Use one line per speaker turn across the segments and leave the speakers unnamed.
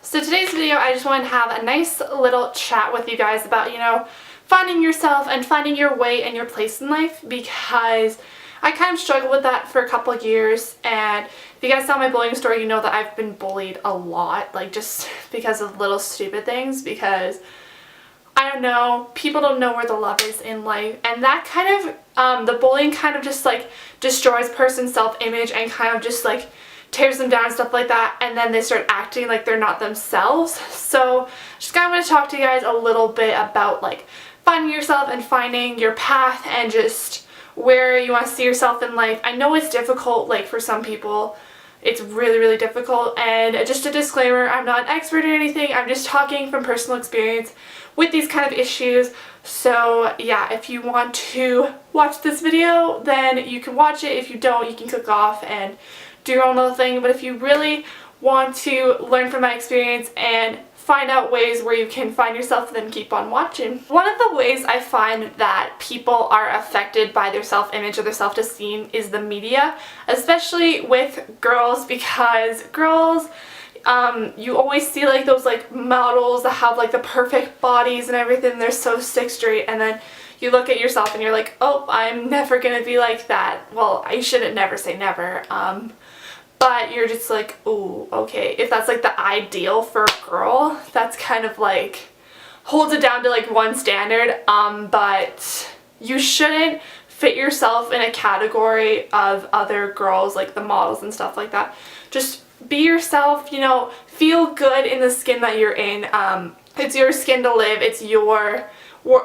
So today's video, I just want to have a nice little chat with you guys about, finding yourself and finding your way and your place in life, because I kind of struggled with that for a couple of years. And if you guys saw my bullying story, you know that I've been bullied a lot, like just because of little stupid things, because I don't know, people don't know where the love is in life, and that kind of, the bullying kind of just like destroys person's self-image and kind of just like tears them down and stuff like that, and then they start acting like they're not themselves. So just kind of want to talk to you guys a little bit about like finding yourself and finding your path and just where you want to see yourself in life. I know it's difficult, like for some people it's really difficult, and just a disclaimer, I'm not an expert or anything, I'm just talking from personal experience with these kind of issues. So yeah, if you want to watch this video, then you can watch it. If you don't, you can click off and do your own little thing. But if you really want to learn from my experience and find out ways where you can find yourself, then keep on watching. One of the ways I find that people are affected by their self-image or their self-esteem is the media, especially with girls, because girls, you always see like those like models that have like the perfect bodies and everything, they're so sick straight, and then you look at yourself and you're like, oh, I'm never gonna be like that. Well, I shouldn't never say never, but you're just like, ooh, okay, if that's like the ideal for a girl, that's kind of like holds it down to like one standard, but you shouldn't fit yourself in a category of other girls, like the models and stuff like that. Just be yourself, feel good in the skin that you're in. It's your skin to live, it's your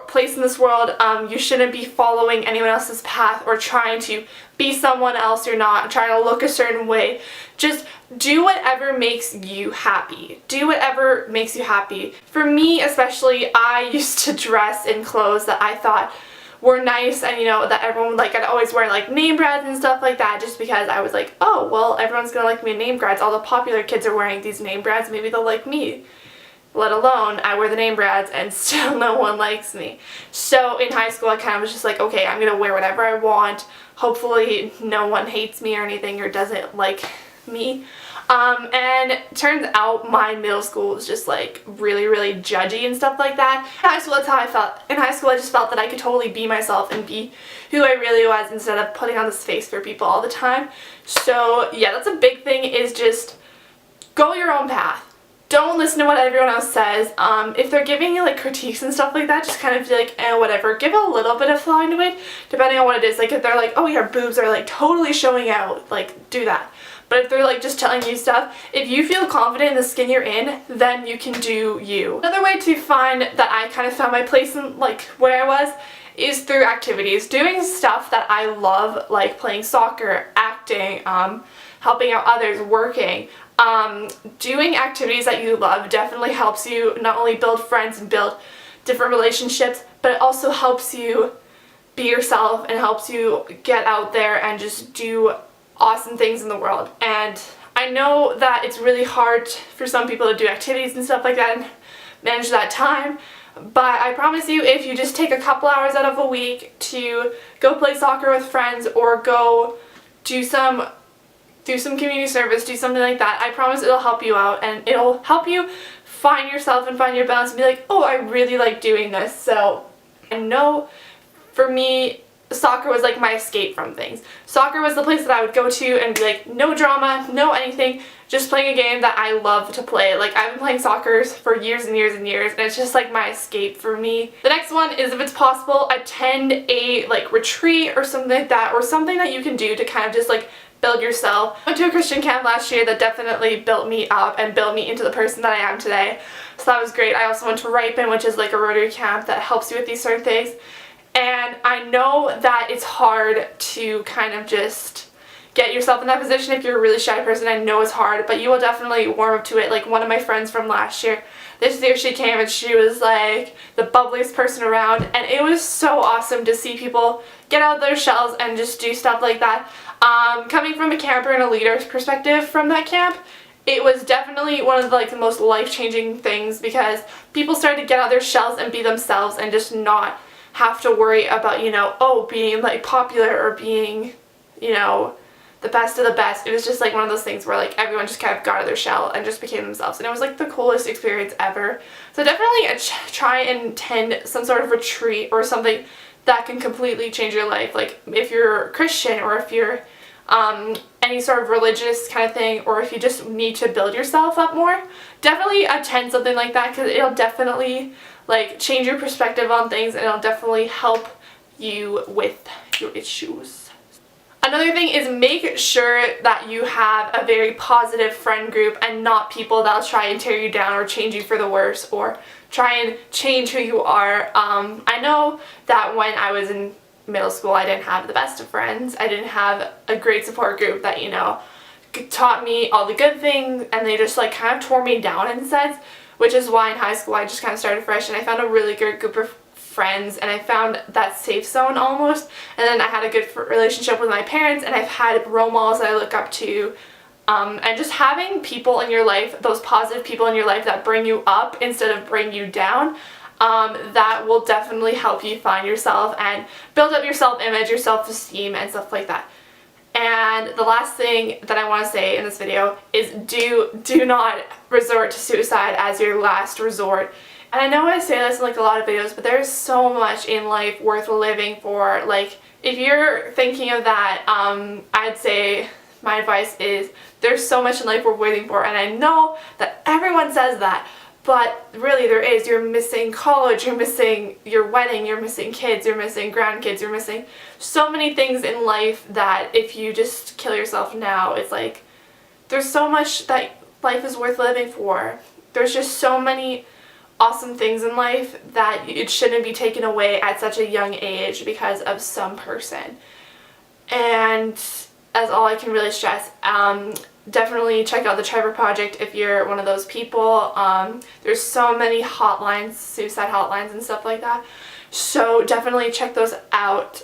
place in this world. You shouldn't be following anyone else's path or trying to be someone else you're not, trying to look a certain way. Just do whatever makes you happy. Do whatever makes you happy. For me especially, I used to dress in clothes that I thought were nice, and that everyone like, I'd always wear like name brands and stuff like that, just because I was like, oh well, everyone's gonna like me in name brands, all the popular kids are wearing these name brands, maybe they'll like me. Let alone I wear the name brands and still no one likes me. So in high school I kind of was just like, okay, I'm gonna wear whatever I want, hopefully no one hates me or anything or doesn't like me. And it turns out my middle school was just like really judgy and stuff like that. In high school, that's how I felt. In high school I just felt that I could totally be myself and be who I really was instead of putting on this face for people all the time. So yeah, that's a big thing, is just go your own path. Don't listen to what everyone else says. If they're giving you like critiques and stuff like that, just kind of be like, whatever. Give a little bit of thought into it, depending on what it is. Like if they're like, oh, your boobs are like totally showing out, like do that. But if they're like just telling you stuff, if you feel confident in the skin you're in, then you can do you. Another way to find that I kind of found my place in like where I was is through activities. Doing stuff that I love, like playing soccer, acting, helping out others, working. Doing activities that you love definitely helps you not only build friends and build different relationships, but it also helps you be yourself and helps you get out there and just do awesome things in the world. And I know that it's really hard for some people to do activities and stuff like that and manage that time, but I promise you, if you just take a couple hours out of a week to go play soccer with friends or go do some community service, do something like that, I promise it'll help you out and it'll help you find yourself and find your balance and be like, oh, I really like doing this. So I know for me, soccer was like my escape from things. Soccer was the place that I would go to and be like, no drama, no anything, just playing a game that I love to play. Like I've been playing soccer for years and years and years, and it's just like my escape for me. The next one is, if it's possible, attend a like retreat or something like that, or something that you can do to kind of just like build yourself. I went to a Christian camp last year that definitely built me up and built me into the person that I am today. So that was great. I also went to Ripen, which is like a Rotary camp that helps you with these sort of things. And I know that it's hard to kind of just get yourself in that position if you're a really shy person. I know it's hard, but you will definitely warm up to it. Like one of my friends from last year, this year she came and she was like the bubbliest person around, and it was so awesome to see people get out of their shells and just do stuff like that. Coming from a camper and a leader's perspective from that camp, it was definitely one of the most life-changing things, because people started to get out of their shells and be themselves and just not have to worry about, being like popular or being, the best of the best. It was just like one of those things where like everyone just kind of got out of their shell and just became themselves, and it was like the coolest experience ever. So definitely try and attend some sort of retreat or something that can completely change your life. Like if you're Christian, or if you're any sort of religious kind of thing, or if you just need to build yourself up more, definitely attend something like that, because it'll definitely like change your perspective on things, and it'll definitely help you with your issues. Another thing is make sure that you have a very positive friend group and not people that'll try and tear you down or change you for the worse or try and change who you are. I know that when I was in middle school, I didn't have the best of friends. I didn't have a great support group that, you know, taught me all the good things, and they just like kind of tore me down in a sense, which is why in high school I just kind of started fresh, and I found a really good group of friends, and I found that safe zone almost, and then I had a good relationship with my parents, and I've had role models that I look up to, and just having people in your life, those positive people in your life that bring you up instead of bring you down, that will definitely help you find yourself and build up your self-image, your self-esteem, and stuff like that. And the last thing that I want to say in this video is do not resort to suicide as your last resort. And I know I say this in like a lot of videos, but there's so much in life worth living for. Like if you're thinking of that, I'd say my advice is there's so much in life worth waiting for. And I know that everyone says that, but really there is. You're missing college, you're missing your wedding, you're missing kids, you're missing grandkids, you're missing so many things in life that if you just kill yourself now, it's like there's so much that life is worth living for. There's just so many awesome things in life that it shouldn't be taken away at such a young age because of some person. And that's all I can really stress. Definitely check out the Trevor Project if you're one of those people. There's so many hotlines, suicide hotlines and stuff like that. So definitely check those out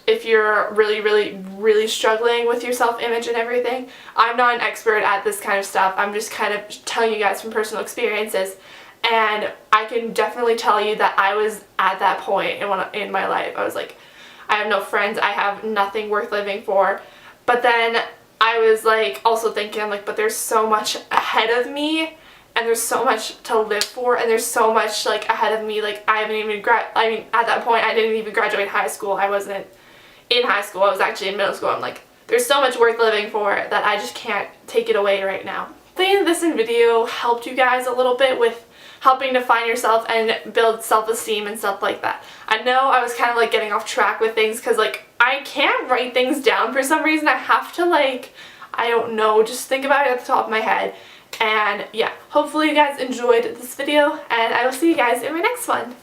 if you're really struggling with your self-image and everything. I'm not an expert at this kind of stuff. I'm just kind of telling you guys from personal experiences. And I can definitely tell you that I was at that point in my life. I was like, I have no friends. I have nothing worth living for. But then I was like also thinking, like, but there's so much ahead of me, and there's so much to live for, and there's so much like ahead of me. Like I haven't even at that point I didn't even graduate high school. I wasn't in high school. I was actually in middle school. I'm like, there's so much worth living for that I just can't take it away right now. Hopefully this video helped you guys a little bit with helping to find yourself and build self-esteem and stuff like that. I know I was kind of like getting off track with things because like I can't write things down for some reason. I have to like, I don't know, just think about it at the top of my head. And yeah, hopefully you guys enjoyed this video, and I will see you guys in my next one.